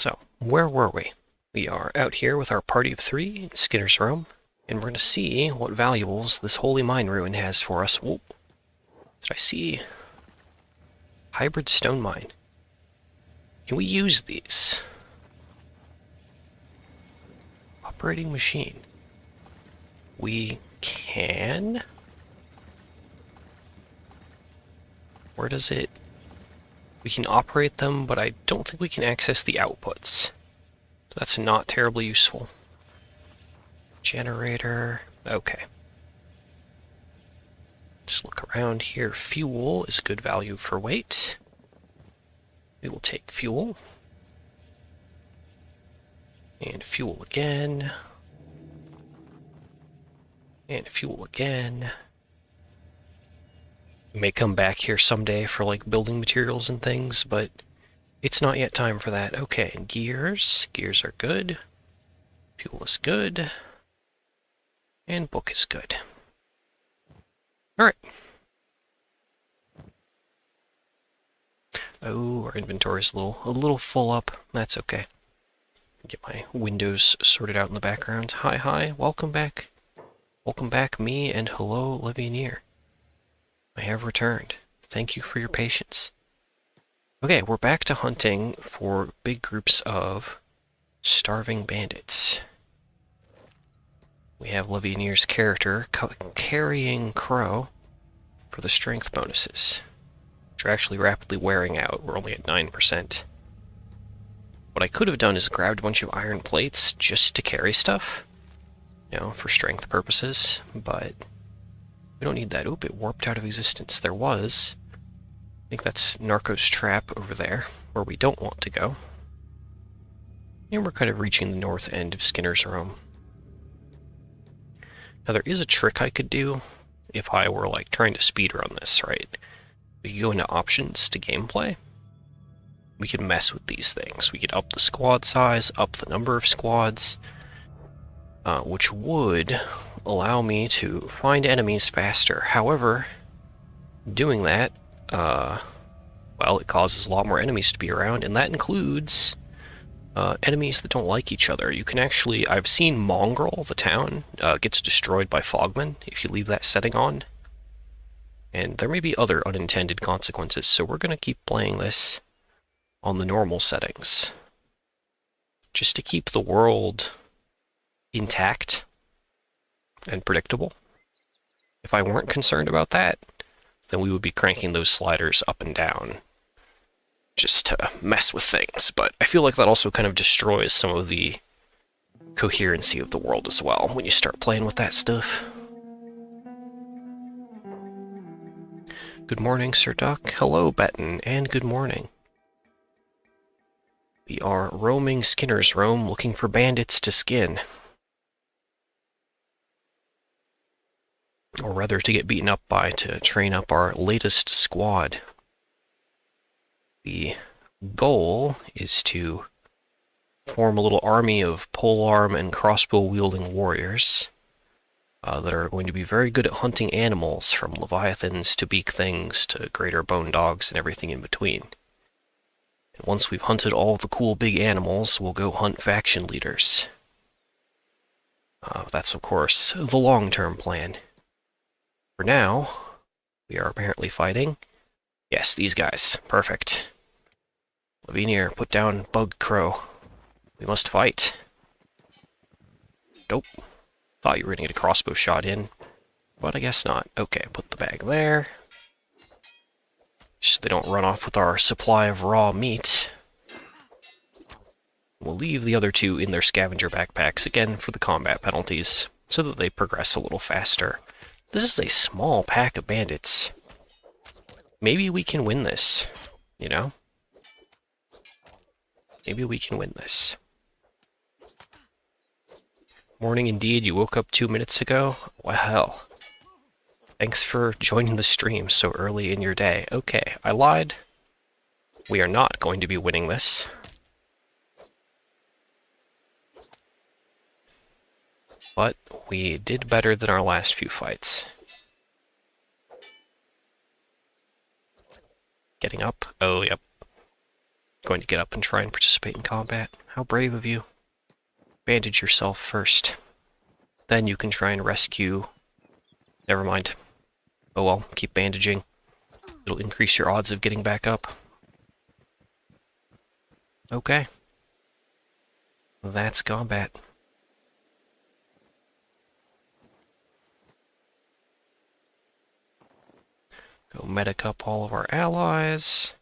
So, where were we? We are out here with our party of 3 in Skinner's room, and we're going to see what valuables this holy mine ruin has for us. Whoa. Did I see? Hybrid stone mine. Can we use these? Operating machine. We can? Where does it... We can operate them, but I don't think we can access the outputs. So that's not terribly useful. Generator... Okay. Just look around here. Fuel is good value for weight. We will take fuel. And fuel again. And fuel again. We may come back here someday for like building materials and things, but it's not yet time for that. Okay, gears. Gears are good. Fuel is good. And book is good. Alright. Oh, our inventory's a little full up. That's okay. Get my windows sorted out in the background. Hi, welcome back. Welcome back, me, and hello, Levianeer. I have returned. Thank you for your patience. Okay, we're back to hunting for big groups of starving bandits. We have Levianeer's character carrying Crow for the strength bonuses, which are actually rapidly wearing out. We're only at 9%. What I could have done is grabbed a bunch of iron plates just to carry stuff, you know, for strength purposes, but we don't need that. Oop, it warped out of existence. There was. I think that's Narco's trap over there, where we don't want to go. And we're kind of reaching the north end of Skinner's room. Now there is a trick I could do if I were like trying to speedrun this, right? We could go into options to gameplay. We could mess with these things. We could up the squad size, up the number of squads, which would allow me to find enemies faster. However, doing that, well, it causes a lot more enemies to be around, and that includes enemies that don't like each other. You can actually, I've seen Mongrel, the town, gets destroyed by fogmen if you leave that setting on. And there may be other unintended consequences, so we're going to keep playing this on the normal settings, just to keep the world intact and predictable. If I weren't concerned about that, then we would be cranking those sliders up and down just to mess with things. But I feel like that also kind of destroys some of the coherency of the world as well when you start playing with that stuff. Good morning, Sir Duck. Hello, Betten, and good morning. We are roaming Skinner's room looking for bandits to skin. Or rather, to get beaten up by, to train up our latest squad. The goal is to form a little army of polearm and crossbow-wielding warriors that are going to be very good at hunting animals, from leviathans to beak things to greater bone dogs and everything in between. And once we've hunted all the cool big animals, we'll go hunt faction leaders. That's, of course, the long-term plan. For now, we are apparently fighting. Yes, these guys. Perfect. Levianeer, put down Bug Crow. We must fight. Nope. Thought you were going to get a crossbow shot in, but I guess not. Okay, put the bag there. So they don't run off with our supply of raw meat. We'll leave the other 2 in their scavenger backpacks, again, for the combat penalties, so that they progress a little faster. This is a small pack of bandits. Maybe we can win this, you know? Maybe we can win this. Morning indeed, you woke up 2 minutes ago? Well, thanks for joining the stream so early in your day. Okay, I lied. We are not going to be winning this. But we did better than our last few fights. Getting up? Oh, yep. Going to get up and try and participate in combat. How brave of you. Bandage yourself first. Then you can try and rescue... Never mind. Oh well, keep bandaging. It'll increase your odds of getting back up. Okay. That's combat. Go medic up all of our allies.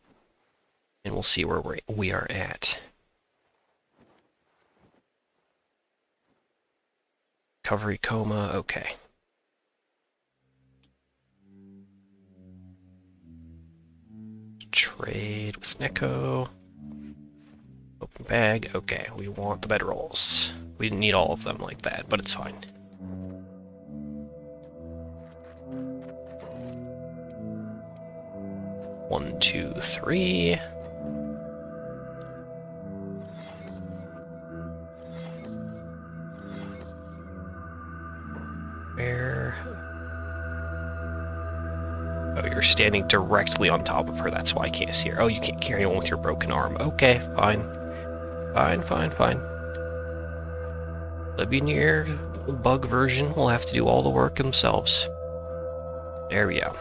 And we'll see where we are at. Recovery coma, okay. Trade with Neko. Open bag, okay, we want the bedrolls. We didn't need all of them like that, but it's fine. One, two, three. Where? Oh, you're standing directly on top of her, that's why I can't see her. Oh, you can't carry anyone with your broken arm. Okay, fine. Fine. Libyaneer bug version will have to do all the work themselves. There we go.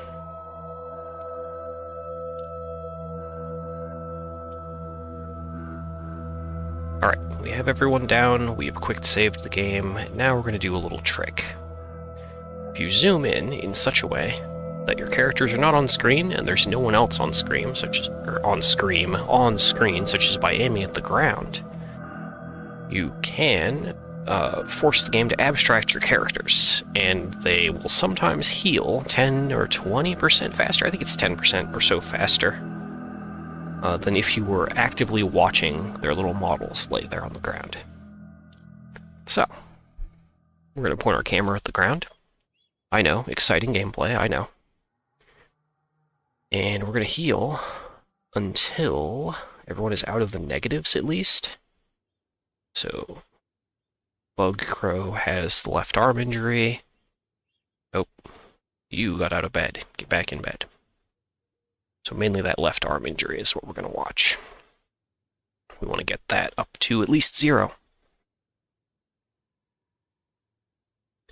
Alright, we have everyone down, we have quick saved the game, and now we're going to do a little trick. If you zoom in such a way that your characters are not on screen and there's no one else on screen, such as by aiming at the ground, you can force the game to abstract your characters, and they will sometimes heal 10 or 20% faster. I think it's 10% or so faster than if you were actively watching their little models lay there on the ground. So, we're going to point our camera at the ground. I know, exciting gameplay, I know. And we're going to heal until everyone is out of the negatives, at least. So, Bug Crow has the left arm injury. Oh, you got out of bed. Get back in bed. So mainly that left arm injury is what we're going to watch. We want to get that up to at least 0.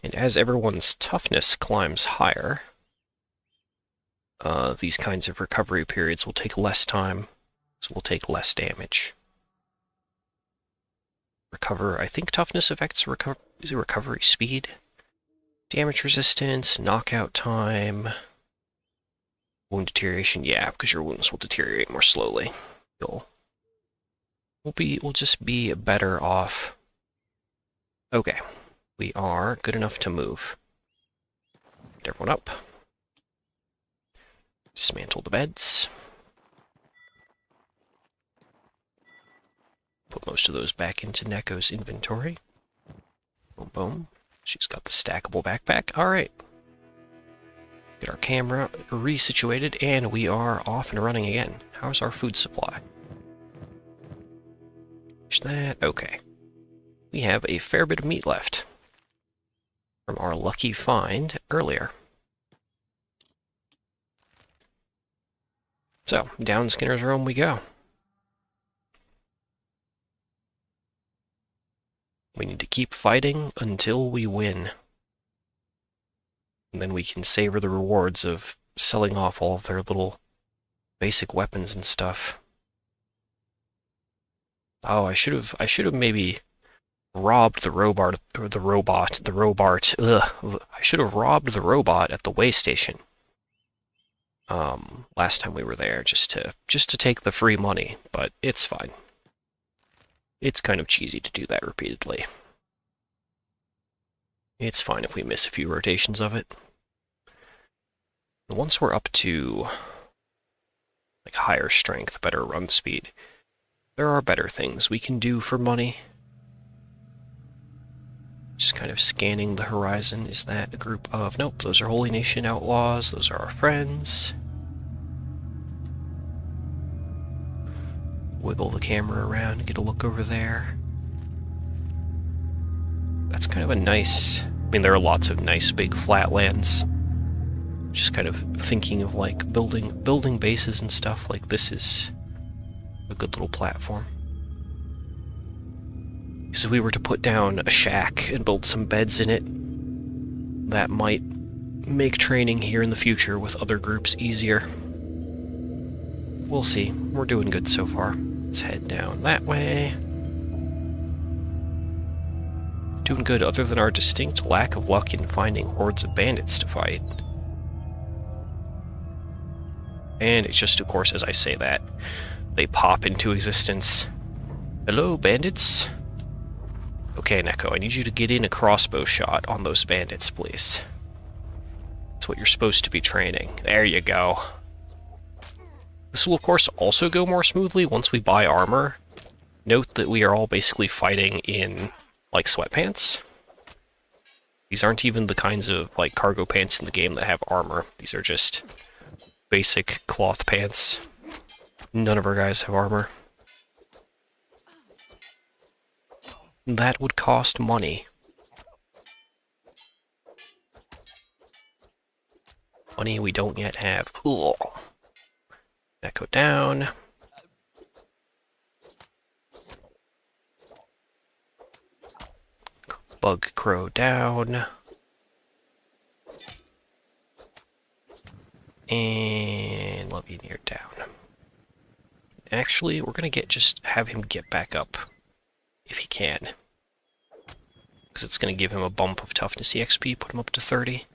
And as everyone's toughness climbs higher, these kinds of recovery periods will take less time, so we'll take less damage. I think toughness affects recovery speed, damage resistance, knockout time, wound deterioration. Yeah, because your wounds will deteriorate more slowly. We'll just be better off. Okay, we are good enough to move. Get everyone up. Dismantle the beds. Put most of those back into Neko's inventory. Boom, boom. She's got the stackable backpack. Alright. Get our camera resituated, and we are off and running again. How's our food supply? Is that? Okay. We have a fair bit of meat left from our lucky find earlier. So, down Skinner's Room we go. We need to keep fighting until we win. And then we can savor the rewards of selling off all of their little basic weapons and stuff. Oh, I should have maybe robbed the robot. I should have robbed the robot at the way station. Last time we were there, just to take the free money, but it's fine. It's kind of cheesy to do that repeatedly. It's fine if we miss a few rotations of it. Once we're up to like higher strength, better run speed, there are better things we can do for money. Just kind of scanning the horizon. Is that a group of... Nope, those are Holy Nation outlaws. Those are our friends. Wiggle the camera around and get a look over there. That's kind of a nice... I mean, there are lots of nice big flatlands. Just kind of thinking of like building bases and stuff. Like this is A good little platform. Because if we were to put down a shack and build some beds in it, that might make training here in the future with other groups easier. We'll see. We're doing good so far. Let's head down that way. Doing good other than our distinct lack of luck in finding hordes of bandits to fight. And it's just, of course, as I say that, they pop into existence. Hello, bandits. Okay, Neko, I need you to get in a crossbow shot on those bandits, please. That's what you're supposed to be training. There you go. This will, of course, also go more smoothly once we buy armor. Note that we are all basically fighting in, like, sweatpants. These aren't even the kinds of, like, cargo pants in the game that have armor. These are just basic cloth pants. None of our guys have armor. That would cost money. Money we don't yet have. Cool. That go down. Bug crow down. And Levianeer down. Actually, we're gonna just have him get back up, if he can. Because it's gonna give him a bump of toughness EXP, put him up to 30.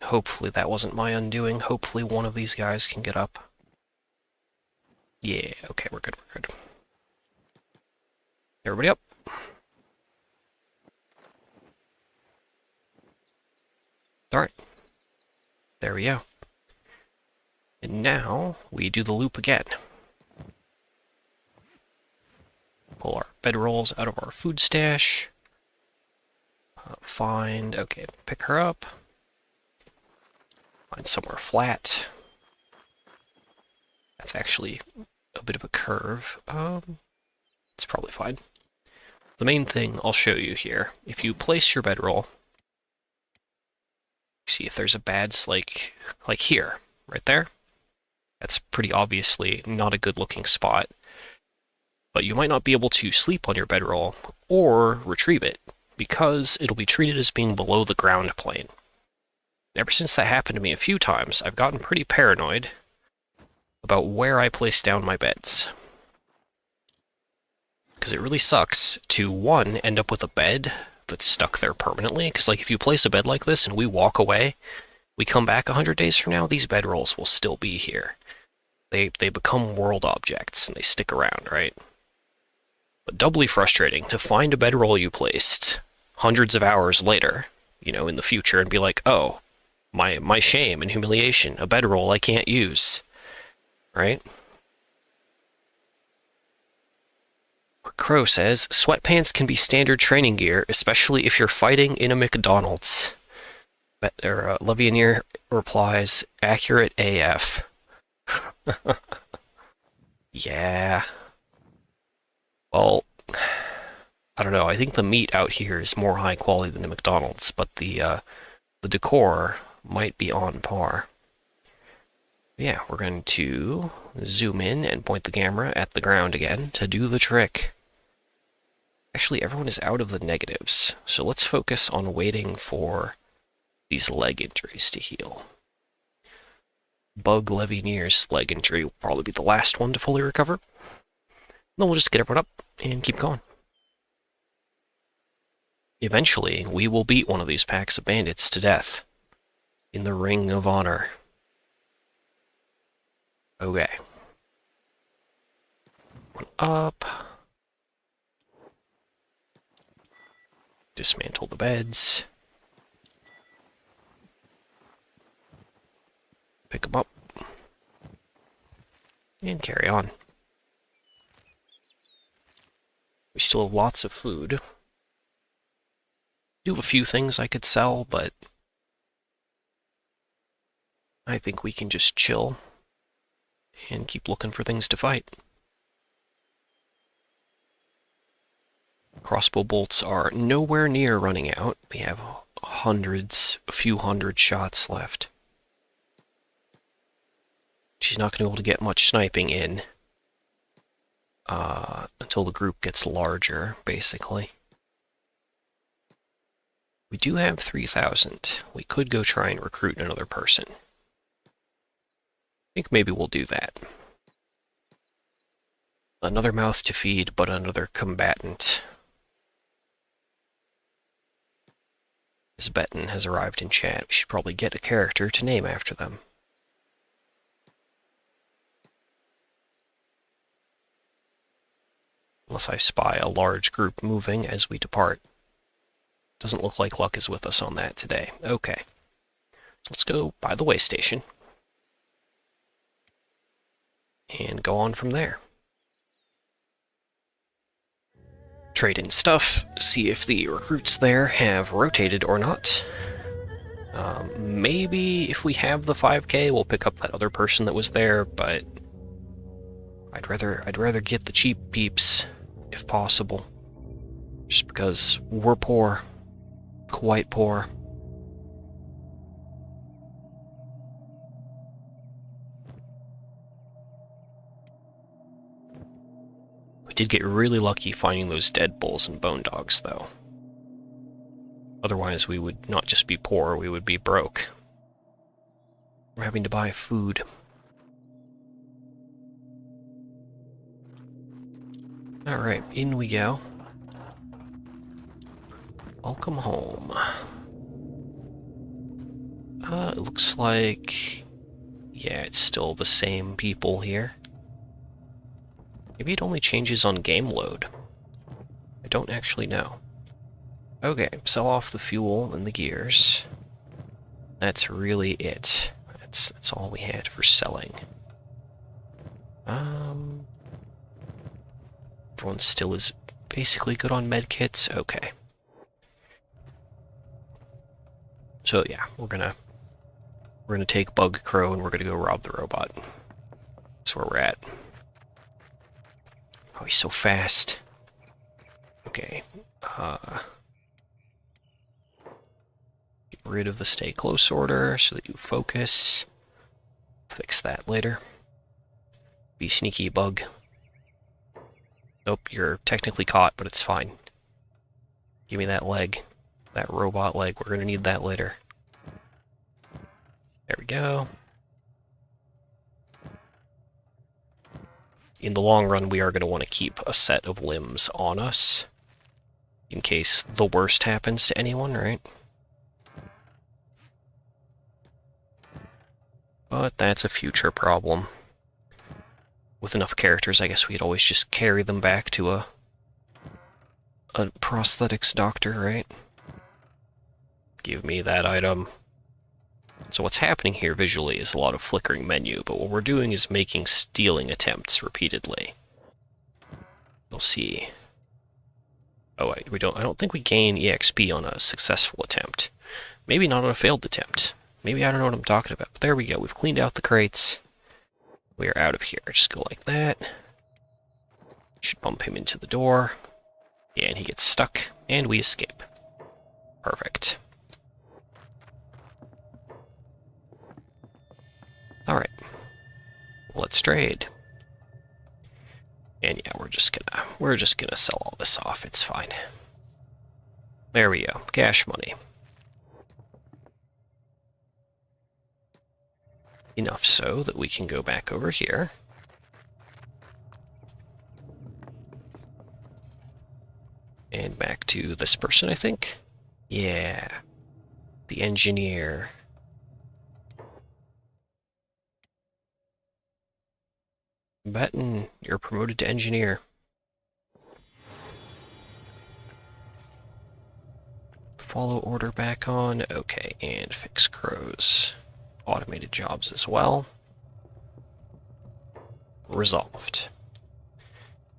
Hopefully that wasn't my undoing. Hopefully one of these guys can get up. Yeah, okay, we're good, we're good. Everybody up. Alright. There we go. And now we do the loop again. Pull our bedrolls out of our food stash. Okay, pick her up. Find somewhere flat. That's actually a bit of a curve. It's probably fine. The main thing I'll show you here, if you place your bedroll, see if there's a bad, like here, right there. That's pretty obviously not a good looking spot. But you might not be able to sleep on your bedroll or retrieve it because it'll be treated as being below the ground plane. Ever since that happened to me a few times, I've gotten pretty paranoid about where I place down my beds. Because it really sucks to, one, end up with a bed that's stuck there permanently. Because, like, if you place a bed like this and we walk away, we come back 100 days from now, these bedrolls will still be here. They become world objects and they stick around, right? But doubly frustrating to find a bedroll you placed hundreds of hours later, you know, in the future, and be like, oh, my shame and humiliation, a bedroll I can't use, right? Crow says, sweatpants can be standard training gear, especially if you're fighting in a McDonald's. Levianeer replies, accurate AF. Yeah. Well, I don't know. I think the meat out here is more high quality than a McDonald's, but the decor might be on par. Yeah, we're going to zoom in and point the camera at the ground again to do the trick. Actually, everyone is out of the negatives, so let's focus on waiting for these leg injuries to heal. Bug Levianeer's leg injury will probably be the last one to fully recover. Then we'll just get everyone up and keep going. Eventually, we will beat one of these packs of bandits to death in the Ring of Honor. Okay. One up. Dismantle the beds. Pick them up. And carry on. We still have lots of food. Do a few things I could sell, but I think we can just chill and keep looking for things to fight. Crossbow bolts are nowhere near running out. We have a few hundred shots left. She's not going to be able to get much sniping in until the group gets larger, basically. We do have 3,000. We could go try and recruit another person. I think maybe we'll do that. Another mouth to feed, but another combatant. Tibetan has arrived in chat. We should probably get a character to name after them. Unless I spy a large group moving as we depart. Doesn't look like luck is with us on that today. Okay. So let's go by the way station. And go on from there. Trade in stuff, see if the recruits there have rotated or not. Maybe if we have the 5k, we'll pick up that other person that was there, but I'd rather get the cheap peeps if possible. Just because we're poor. Quite poor. We did get really lucky finding those dead bulls and bone dogs, though. Otherwise, we would not just be poor, we would be broke. We're having to buy food. Alright, in we go. Welcome home. It looks like... yeah, it's still the same people here. Maybe it only changes on game load. I don't actually know. Okay, sell off the fuel and the gears. That's really it. That's all we had for selling. Everyone still is basically good on medkits. Okay. So yeah, we're gonna take Bug Crow and we're gonna go rob the robot. That's where we're at. Oh, he's so fast. Okay. Get rid of the stay close order so that you focus. Fix that later. Be sneaky, Bug. Nope, you're technically caught, but it's fine. Give me that leg. That robot leg. We're gonna need that later. There we go. In the long run, we are going to want to keep a set of limbs on us. In case the worst happens to anyone, right? But that's a future problem. With enough characters, I guess we'd always just carry them back to a prosthetics doctor, right? Give me that item. So what's happening here visually is a lot of flickering menu, but what we're doing is making stealing attempts repeatedly. You'll see. Oh, I don't think we gain EXP on a successful attempt. Maybe not on a failed attempt. Maybe I don't know what I'm talking about. But there we go. We've cleaned out the crates. We are out of here. Just go like that. Should bump him into the door. Yeah, and he gets stuck, and we escape. Perfect. Alright. Let's trade. And yeah, we're just gonna sell all this off. It's fine. There we go. Cash money. Enough so that we can go back over here. And back to this person, I think. Yeah. The engineer. Batten, you're promoted to engineer. Follow order back on. Okay, and fix Crow's automated jobs as well. Resolved.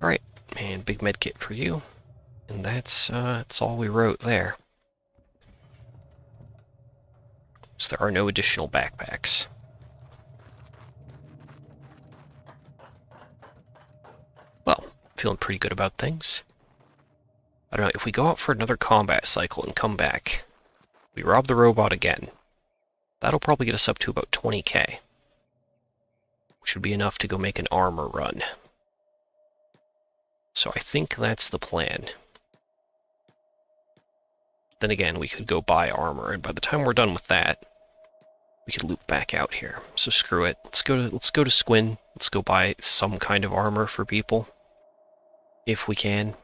Alright, and big med kit for you. And that's all we wrote there. So there are no additional backpacks. Well, feeling pretty good about things. I don't know, if we go out for another combat cycle and come back, we rob the robot again, that'll probably get us up to about 20k. Which would be enough to go make an armor run. So I think that's the plan. Then again, we could go buy armor, and by the time we're done with that, we could loop back out here. So screw it. Let's go to Squin. Let's go buy some kind of armor for people, if we can.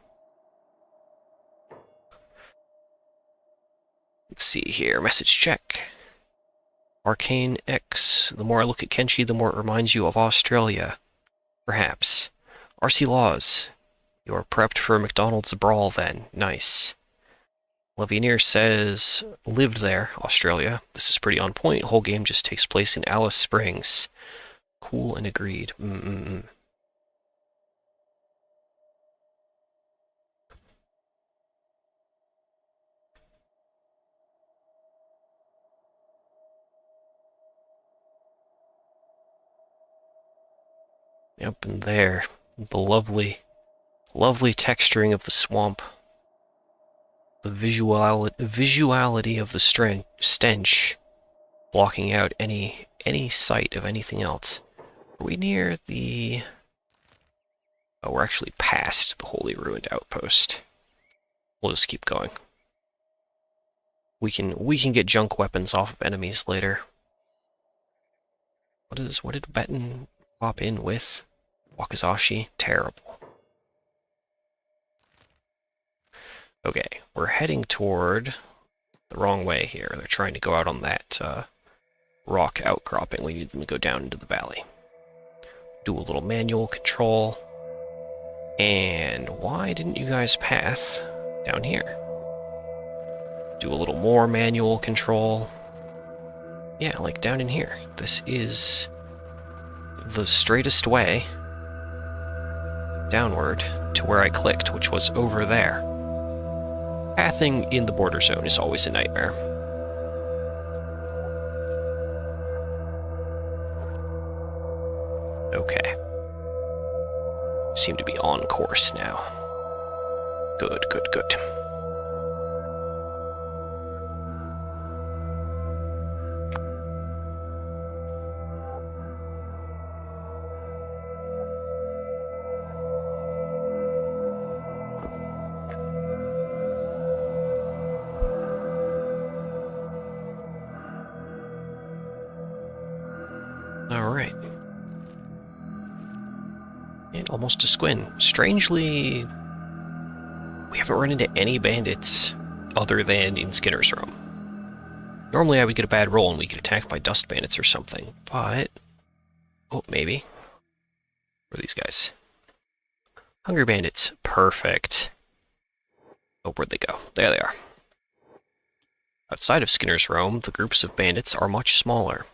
Let's see here. Message check. Arcane X. The more I look at Kenshi, the more it reminds you of Australia. Perhaps. RC Laws. You are prepped for a McDonald's brawl then. Nice. Levineer says, lived there, Australia. This is pretty on point. Whole game just takes place in Alice Springs. Cool and agreed. Yep, and there. The lovely texturing of the swamp. The visuality of the stench blocking out any sight of anything else. Are we near the... Oh, we're actually past the Holy Ruined Outpost. We'll just keep going. We can get junk weapons off of enemies later. What did Betten pop in with? Wakizashi? Terrible. Okay, we're heading toward the wrong way here. They're trying to go out on that rock outcropping. We need them to go down into the valley. Do a little manual control. And why didn't you guys path down here? Do a little more manual control. Yeah, like down in here. This is the straightest way downward to where I clicked, which was over there. Pathing in the border zone is always a nightmare. Okay. Seem to be on course now. Good. Alright. And almost to Squin. Strangely, we haven't run into any bandits other than in Skinner's room. Normally I would get a bad roll and we get attacked by dust bandits or something, but... Oh, maybe. Where are these guys? Hungry bandits. Perfect. Oh, where'd they go? There they are. Outside of Skinner's room, the groups of bandits are much smaller.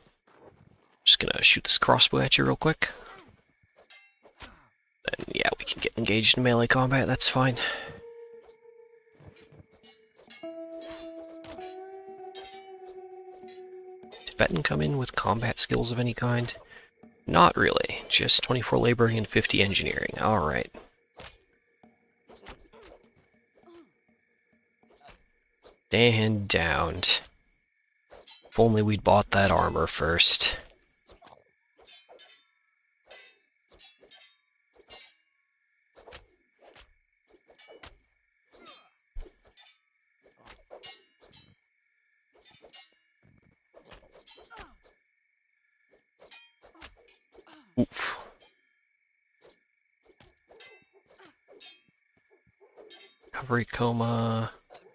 Just gonna shoot this crossbow at you real quick. Then, yeah, we can get engaged in melee combat, that's fine. Did Betten come in with combat skills of any kind? Not really, just 24 laboring and 50 engineering, alright. Stand down. If only we'd bought that armor first. Oof. Recovery coma.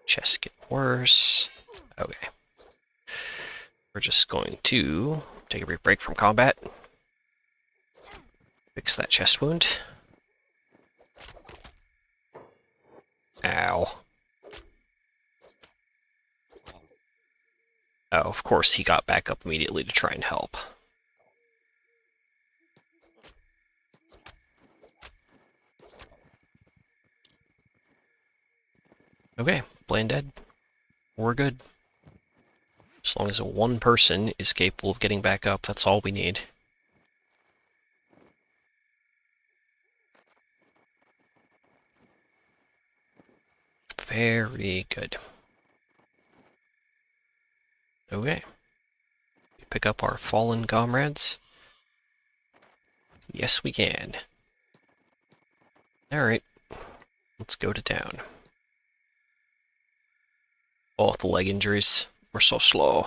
Chest get worse. Okay. We're just going to take a brief break from combat. Fix that chest wound. Ow. Oh, of course he got back up immediately to try and help. Okay, Bland dead. We're good. As long as one person is capable of getting back up, that's all we need. Very good. Okay. Pick up our fallen comrades. Yes, we can. Alright. Let's go to town. Oh, the leg injuries. We're so slow.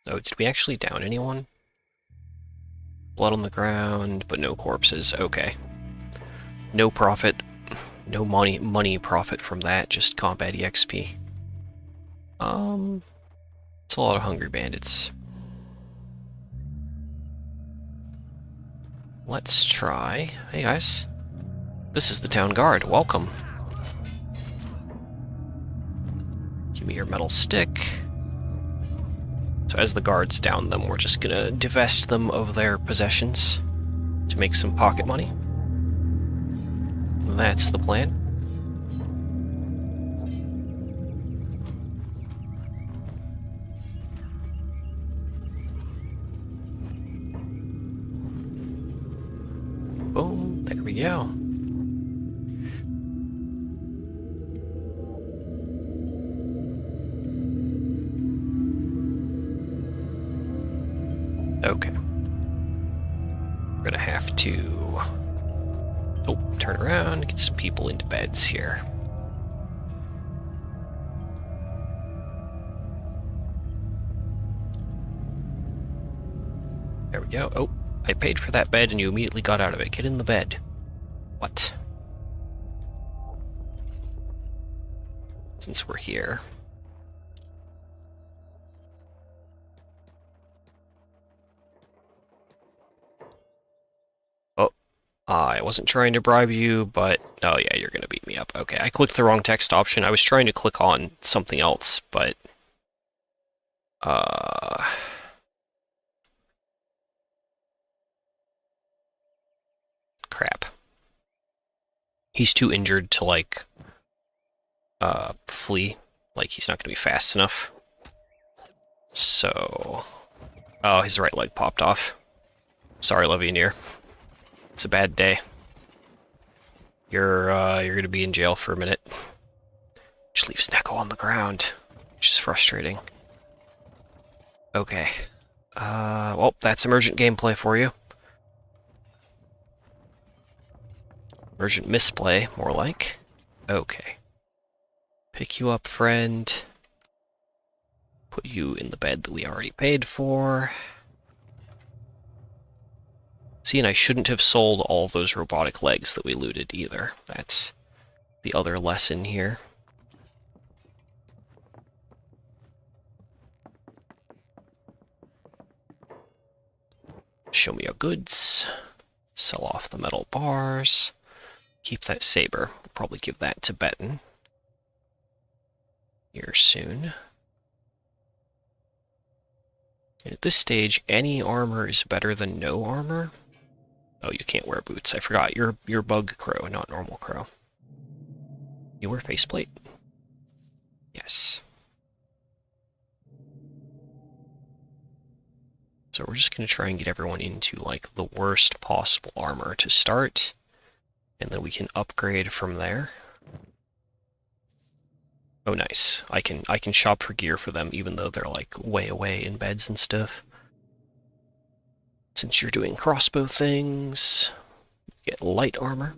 Oh, did we actually down anyone? Blood on the ground, but no corpses. Okay. No profit. No money profit from that, just combat EXP. It's a lot of hungry bandits. Let's try... Hey guys. This is the town guard. Welcome. Give me your metal stick. So as the guards down them, we're just gonna divest them of their possessions to make some pocket money. That's the plan. Boom, there we go. Okay. We're gonna have to... Oh, turn around, get some people into beds here. There we go. Oh, I paid for that bed and you immediately got out of it. Get in the bed. What? Since we're here. I wasn't trying to bribe you, but... Oh yeah, you're gonna beat me up. Okay, I clicked the wrong text option. I was trying to click on something else, but... Crap. He's too injured to, like... flee. Like, he's not gonna be fast enough. So... Oh, his right leg popped off. Sorry, Levianeer. It's a bad day. You're gonna be in jail for a minute. Just leaves Neko on the ground, which is frustrating. Okay. Well, that's emergent gameplay for you. Emergent misplay, more like. Okay. Pick you up, friend. Put you in the bed that we already paid for. See, and I shouldn't have sold all those robotic legs that we looted either. That's the other lesson here. Show me your goods. Sell off the metal bars. Keep that saber. We'll probably give that to Betten here soon. And at this stage, any armor is better than no armor. Oh, you can't wear boots. I forgot. You're bug crow, not normal crow. You wear faceplate? Yes. So we're just going to try and get everyone into, like, the worst possible armor to start. And then we can upgrade from there. Oh, nice. I can shop for gear for them, even though they're, like, way away in beds and stuff. Since you're doing crossbow things, get light armor.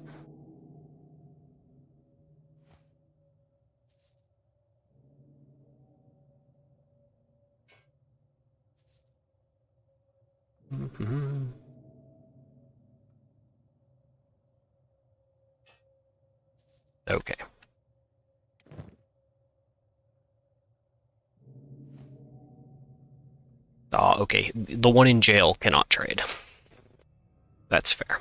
Okay. Okay. The one in jail cannot trade. That's fair.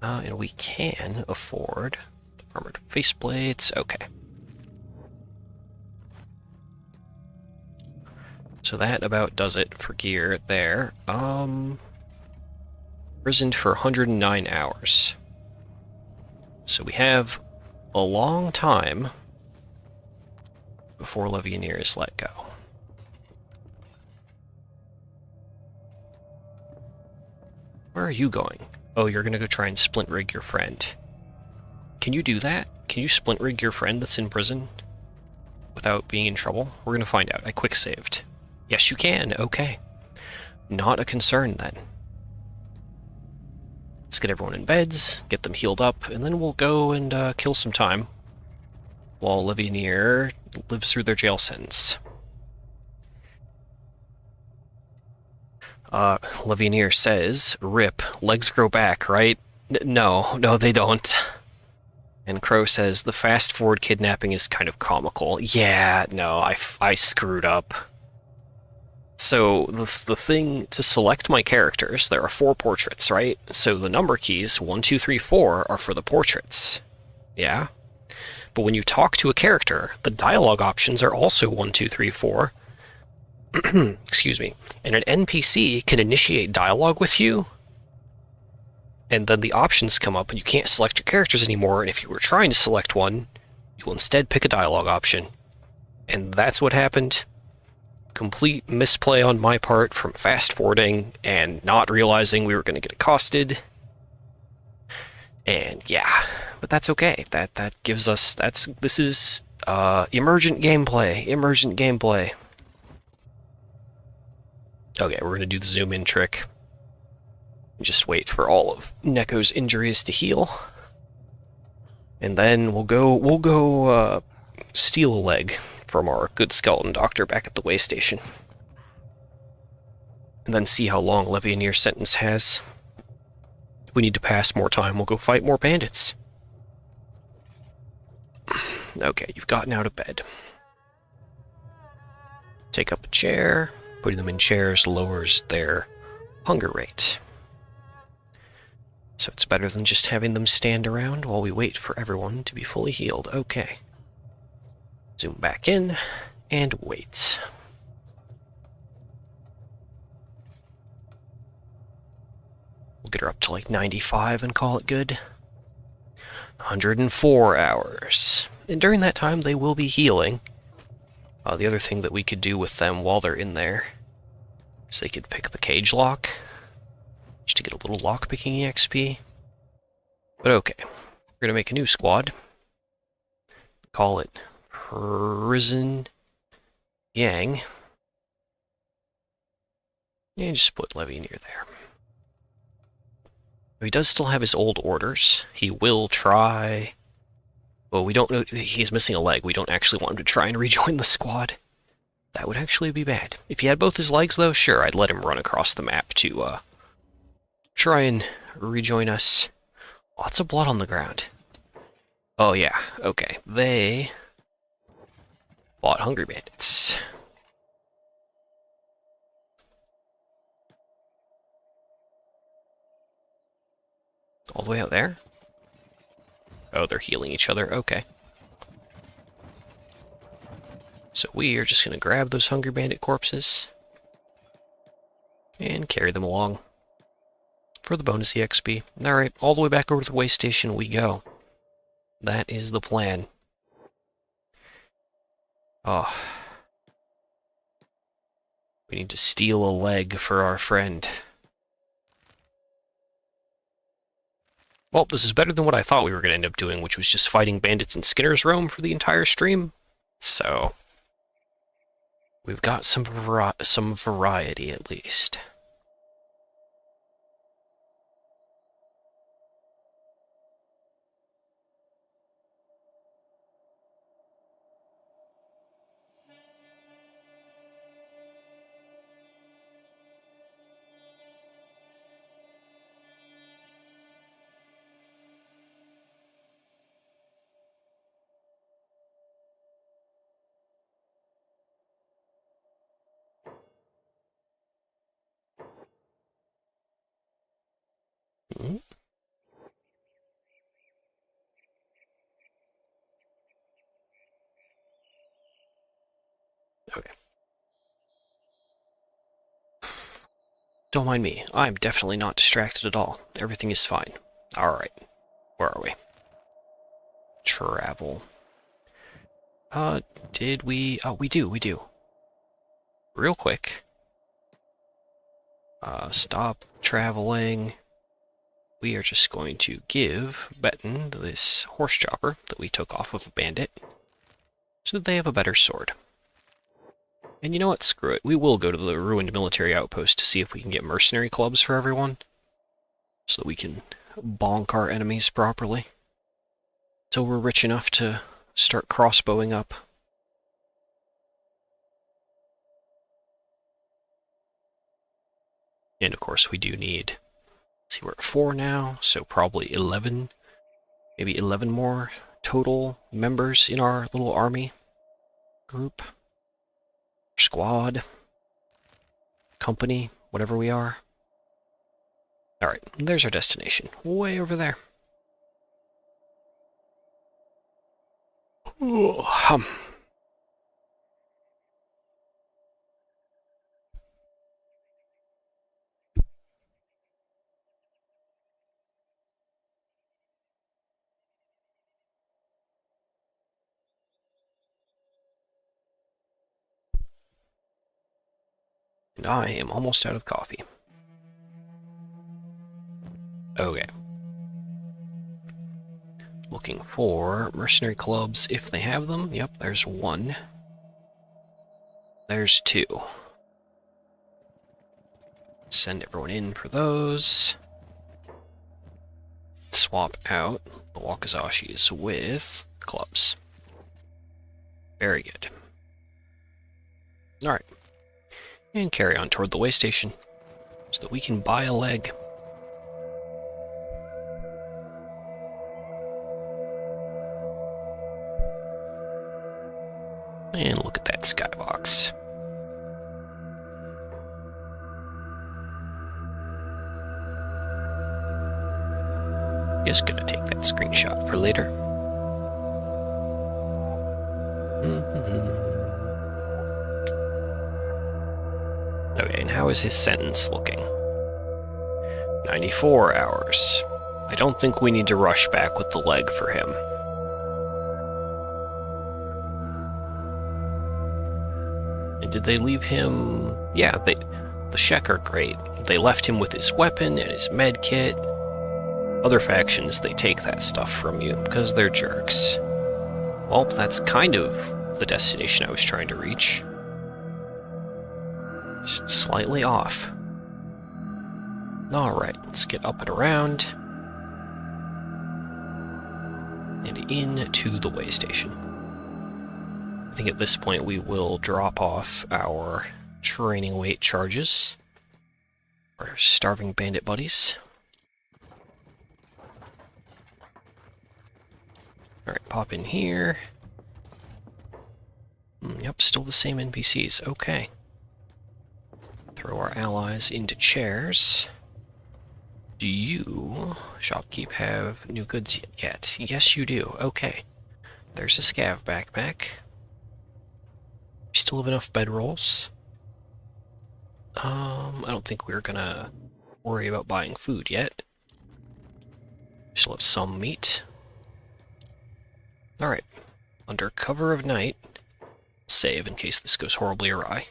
And we can afford armored faceplates. Okay. So that about does it for gear there. Imprisoned for 109 hours. So we have a long time before Levianeer is let go. Where are you going? Oh, you're gonna go try and splint rig your friend. Can you do that? Can you splint rig your friend that's in prison? without being in trouble? We're gonna find out. I quick saved. Yes, you can. Okay. Not a concern then. Let's get everyone in beds, get them healed up, and then we'll go and kill some time while Livioneer lives through their jail sentence. Livioneer says, "Rip, legs grow back, right?" No, they don't. And Crow says, "The fast-forward kidnapping is kind of comical." Yeah, no, I screwed up. So, the thing to select my characters, there are 4 portraits, right? So the number keys, 1, 2, 3, 4, are for the portraits. Yeah? But when you talk to a character, the dialogue options are also 1, 2, 3, 4. Excuse me. And an NPC can initiate dialogue with you, and then the options come up and you can't select your characters anymore, and if you were trying to select one, you will instead pick a dialogue option. And that's what happened. Complete misplay on my part from fast-forwarding and not realizing we were going to get accosted. And yeah, but that's okay. That gives us... This is emergent gameplay. Okay, we're going to do the zoom in trick. Just wait for all of Neko's injuries to heal. And then we'll go steal a leg from our good skeleton doctor back at the way station. And then see how long Livioneer's sentence has. If we need to pass more time, we'll go fight more bandits. Okay, you've gotten out of bed. Take up a chair. Putting them in chairs lowers their hunger rate. So it's better than just having them stand around while we wait for everyone to be fully healed. Okay. Zoom back in, and wait. We'll get her up to like 95 and call it good. 104 hours. And during that time, they will be healing. The other thing that we could do with them while they're in there is they could pick the cage lock, just to get a little lock-picking XP. But okay, we're going to make a new squad. Call it Prison Gang. And just put Livioneer there. He does still have his old orders. He will try... Well, we don't know... He's missing a leg. We don't actually want him to try and rejoin the squad. That would actually be bad. If he had both his legs, though, sure, I'd let him run across the map to try and rejoin us. Lots of blood on the ground. Oh, yeah. Okay. They bought Hungry Bandits. All the way out there? Oh, they're healing each other. Okay. So we are just going to grab those Hungry Bandit corpses and carry them along for the bonus EXP. Alright, all the way back over to the way station we go. That is the plan. Oh. We need to steal a leg for our friend. Well, this is better than what I thought we were going to end up doing, which was just fighting bandits in Skinner's Room for the entire stream. So, we've got some variety at least. Hmm? Okay. Don't mind me. I'm definitely not distracted at all. Everything is fine. Alright. Where are we? Travel. Did we... Oh, we do. Real quick. Stop traveling. We are just going to give Betten this horse chopper that we took off of a bandit. so that they have a better sword. And you know what? Screw it. We will go to the ruined military outpost to see if we can get mercenary clubs for everyone, so that we can bonk our enemies properly. So we're rich enough to start crossbowing up. And of course we do need, see, we're at 4 now, so probably 11, maybe 11 more total members in our little army group, squad, company, whatever we are. Alright, there's our destination, way over there. Ooh, And I am almost out of coffee. Okay. Looking for mercenary clubs if they have them. Yep, there's 1. There's 2. Send everyone in for those. Swap out the Wakazashis with clubs. Very good. Alright. And carry on toward the way station so that we can buy a leg. And look at that skybox. Just gonna take that screenshot for later. Okay, and how is his sentence looking? 94 hours. I don't think we need to rush back with the leg for him. And did they leave him? Yeah, the Shek are great. They left him with his weapon and his med kit. Other factions, they take that stuff from you because they're jerks. Well, that's kind of the destination I was trying to reach. Just slightly off. Alright, let's get up and around. And into the way station. I think at this point we will drop off our training weight charges. Our starving bandit buddies. Alright, pop in here. Yep, still the same NPCs. Okay. Throw our allies into chairs. Do you, shopkeep, have new goods yet? Yes, you do. Okay. There's a scav backpack. We still have enough bedrolls. I don't think we're gonna worry about buying food yet. We still have some meat. Alright. Under cover of night, save in case this goes horribly awry.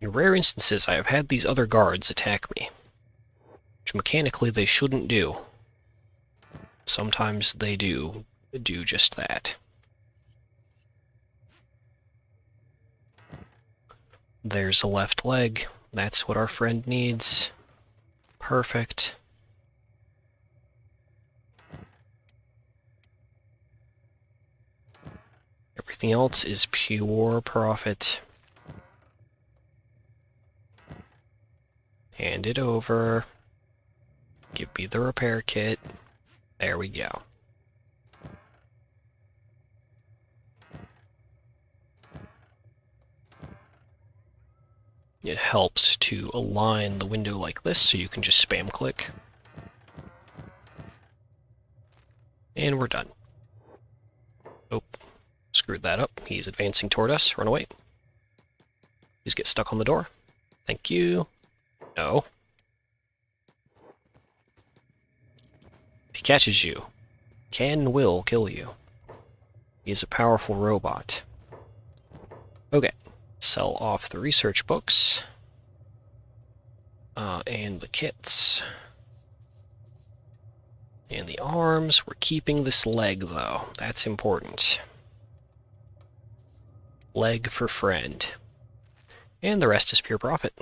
In rare instances, I have had these other guards attack me, which mechanically they shouldn't do. Sometimes they do just that. There's a left leg. That's what our friend needs. Perfect. Everything else is pure profit. Hand it over. Give me the repair kit. There we go. It helps to align the window like this so you can just spam click. And we're done. Oh, screwed that up. He's advancing toward us. Run away. Please get stuck on the door. Thank you. No. If he catches you, can and will kill you. He is a powerful robot. Okay. Sell off the research books. And the kits. And the arms. We're keeping this leg, though. That's important. leg for friend. And the rest is pure profit.